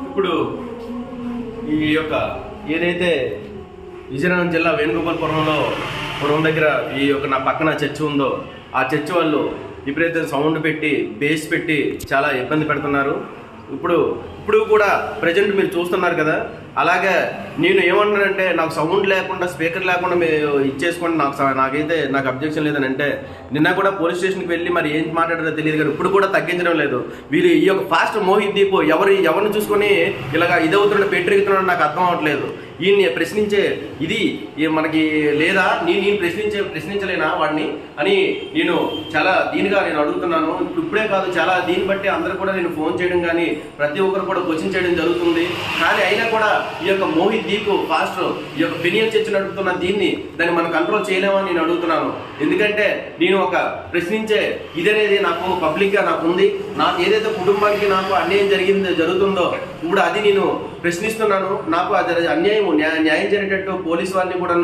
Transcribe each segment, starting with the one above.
ఇప్పుడు ఈ యొక్క ఏదైతే విజయనగరం జిల్లా వేణుగోపాలపురం దగ్గర ఈ యొక్క నా పక్కన చర్చి ఉందో ఆ చర్చి వాళ్ళు విపరీత సౌండ్ పెట్టి బేస్ పెట్టి చాలా ఇబ్బంది పెడుతున్నారు. ఇప్పుడు కూడా ప్రజెంట్ మీరు చూస్తున్నారు కదా. అలాగే నేను ఏమన్నానంటే నాకు సౌండ్ లేకుండా స్పీకర్ లేకుండా మీరు ఇచ్చేసుకోండి, నాకు అబ్జెక్షన్ లేదని అంటే నిన్న కూడా పోలీస్ స్టేషన్కి వెళ్ళి మరి ఏం మాట్లాడారో తెలియదు కానీ ఇప్పుడు కూడా తగ్గించడం లేదు. వీళ్ళు ఈ యొక్క ఫాస్ట్ మోహిత్ దీప్ ఎవరిని చూసుకొని ఇలాగ ఇదవుతున్నాడు పెట్టిరుగుతున్నాడు నాకు అర్థం అవ్వట్లేదు. ఈయన్ని ప్రశ్నించే ఇది మనకి లేదా నేను ప్రశ్నించలేనా వాడిని అని నేను చాలా దీనిగా నేను అడుగుతున్నాను. ఇప్పుడే కాదు చాలా దీన్ని బట్టి అందరూ కూడా నేను ఫోన్ చేయడం కానీ ప్రతి ఒక్కరు కూడా క్వశ్చన్ చేయడం జరుగుతుంది. కానీ అయినా కూడా ఈ యొక్క మోహిత్ దీప్ ఫాస్ట్ ఈ యొక్క పెనియల్ చర్చ నడుపుతున్న దాన్ని మనం కంట్రోల్ చేయలేమని నేను అడుగుతున్నాను. ఎందుకంటే నేను ఒక ప్రశ్నించే ఇదనేది నాకు పబ్లిక్గా నాకు ఉంది. నాకు ఏదైతే కుటుంబానికి నాకు అన్యాయం జరుగుతుందో ఇప్పుడు అది నేను ప్రశ్నిస్తున్నాను. నాకు అది అన్యాయం న్యాయం జరిగేటట్టు పోలీసు వారిని కూడా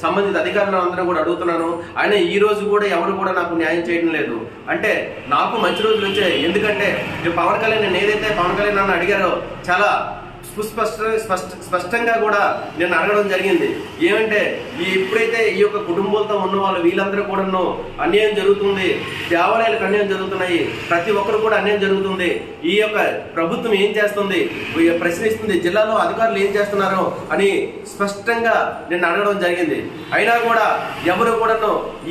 సంబంధిత అధికారులను అందరూ కూడా అడుగుతున్నాను. అయినా ఈ రోజు కూడా ఎవరు కూడా నాకు న్యాయం చేయడం లేదు. అంటే నాకు మంచి రోజులు వచ్చాయి. ఎందుకంటే పవన్ కళ్యాణ్ నేను ఏదైతే పవన్ కళ్యాణ్ నన్ను అడిగారో చాలా స్పష్టంగా కూడా నేను అడగడం జరిగింది. ఏమంటే ఎప్పుడైతే ఈ యొక్క కుటుంబాలతో ఉన్న వాళ్ళు వీళ్ళందరూ కూడా అన్యాయం జరుగుతుంది, దేవాలయాలకు అన్యాయం జరుగుతున్నాయి, ప్రతి ఒక్కరు కూడా అన్యాయం జరుగుతుంది, ఈ యొక్క ప్రభుత్వం ఏం చేస్తుంది ప్రశ్నిస్తుంది, జిల్లాలో అధికారులు ఏం చేస్తున్నారు అని స్పష్టంగా నేను అడగడం జరిగింది. అయినా కూడా ఎవరు కూడా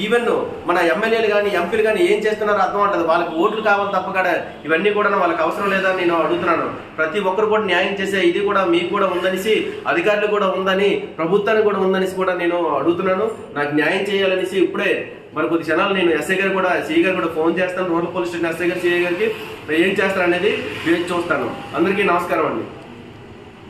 ఈవెన్ మన ఎమ్మెల్యేలు కానీ ఎంపీలు కానీ ఏం చేస్తున్నారో అర్థం ఉంటుంది. వాళ్ళకి ఓట్లు కావాలి తప్ప కూడా ఇవన్నీ కూడా వాళ్ళకి అవసరం లేదని నేను అడుగుతున్నాను. ప్రతి ఒక్కరు కూడా న్యాయం చేసే ఇది కూడా మీకు కూడా ఉందనేసి అధికారులు కూడా ఉందని ప్రభుత్వానికి కూడా ఉందనేసి కూడా నేను అడుగుతున్నాను. నాకు న్యాయం చేయాలనేసి ఇప్పుడే మరి కొద్ది క్షణాలు నేను ఎస్ఐ గారు కూడా సిఐ గారు కూడా ఫోన్ చేస్తాను. రూరల్ పోలీస్ స్టేషన్ ఎస్ఐ గారు సిఐ గారికి ఏం చేస్తారు అనేది వేచి చూస్తాను. అందరికీ నమస్కారం అండి.